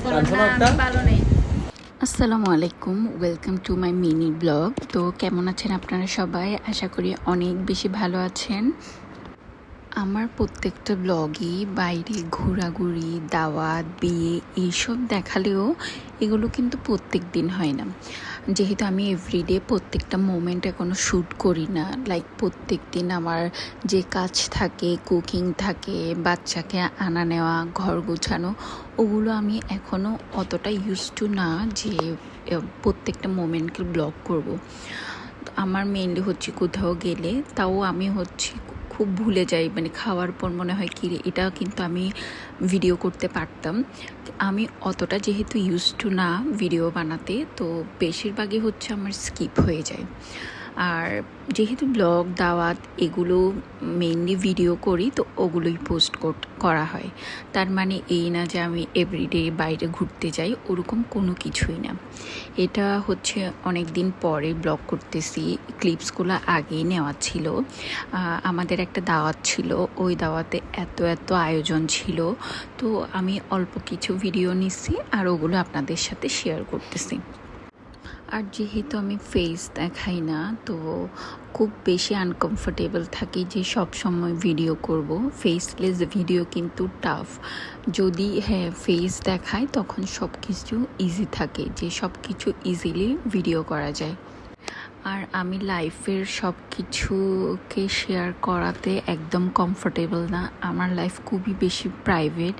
ভালো নেই। আসসালামু আলাইকুম, welcome to my mini blog. তো কেমন আছেন আপনারা সবাই? আশা করি অনেক বেশি ভালো আছেন। আমার প্রত্যেকটা ব্লগই বাইরে ঘোরাঘুরি, দাওয়াত, বিয়ে এইসব দেখালেও এগুলো কিন্তু প্রত্যেক দিন হয় না। যেহেতু আমি এভরিডে প্রত্যেকটা মোমেন্টে কোনো শ্যুট করি না, লাইক প্রত্যেক দিন আমার যে কাজ থাকে, কুকিং থাকে, বাচ্চাকে আনা নেওয়া, ঘর গোছানো, ওগুলো আমি এখনও অতটা ইউজ টু না যে প্রত্যেকটা মোমেন্টকে ব্লগ করব। আমার মেইনলি হচ্ছে কোথাও গেলে তাও আমি হচ্ছে খুব ভুলে যাই, মানে খাওয়ার পর মনে হয় কি এটা কিন্তু আমি ভিডিও করতে পারতাম। আমি অতটা যেহেতু ইউজ টু না ভিডিও বানাতে, তো বেশিরভাগই হচ্ছে আমার স্কিপ হয়ে যায়। আর যেহেতু ব্লগ, দাওয়াত এগুলো মেইনলি ভিডিও করি, তো ওগুলোই পোস্ট করা হয়। তার মানে এই না যে আমি এভরিডে বাইরে ঘুরতে যাই, ওরকম কোনো কিছুই না। এটা হচ্ছে অনেক দিন পরে ব্লগ করতেছি, ক্লিপসগুলো আগেই নেওয়া ছিল। আমাদের একটা দাওয়াত ছিল, ওই দাওয়াতে এত আয়োজন ছিল, তো আমি অল্প কিছু ভিডিও নিছি আর ওগুলো আপনাদের সাথে শেয়ার করতেছি। আর যেহেতু আমি ফেস দেখাই না, তো খুব বেশি আনকমফোর্টেবল থাকি যে সব সময় ভিডিও করব। ফেসলেস ভিডিও কিন্তু টাফ। যদি ফেস দেখায় তখন সব কিছু ইজি থাকে, যে সব কিছু ইজিলি ভিডিও করা যায়। আর আমি লাইফের সব কিছুকে শেয়ার করাতে একদম কমফোর্টেবল না। আমার লাইফ খুবই বেশি প্রাইভেট।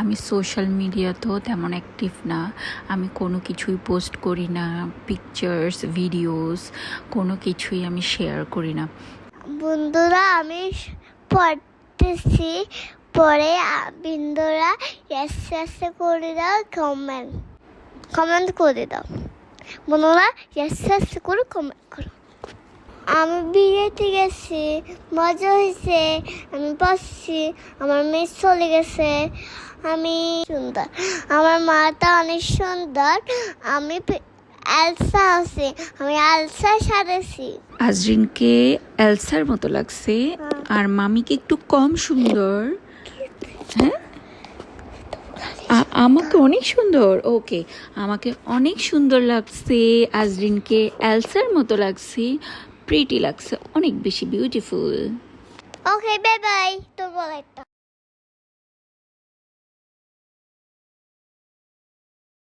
আমি সোশ্যাল মিডিয়াতেও তেমন অ্যাক্টিভ না। আমি কোনো কিছুই পোস্ট করি না, পিকচার্স, ভিডিওস কোনো কিছুই আমি শেয়ার করি না। বন্ধুরা, আমি পড়তেছি, পরে বন্ধুরা এসে করে দাও, কমেন্ট করে দাও বন্ধুরা, এসে করে কমেন্ট করো। আমি বিয়েতে গেছি, মজা হয়েছে, আমি বসছি, আমার মেয়ে চলে গেছে, আমি সুন্দর, আমার মাটা অনেক সুন্দর, আমি এলসা আছি, আমি এলসা সাজেছি। আজরিনকে এলসার মতো লাগছে, আর মামিকে একটু কম সুন্দর। হ্যাঁ, আমাকে অনেক সুন্দর। ওকে, আমাকে অনেক সুন্দর লাগছে, আজরিনকে এলসার মতো লাগছে, প্রিটি লাগছে, অনেক বেশি বিউটিফুল। ওকে, বাই বাই। তো বল একটা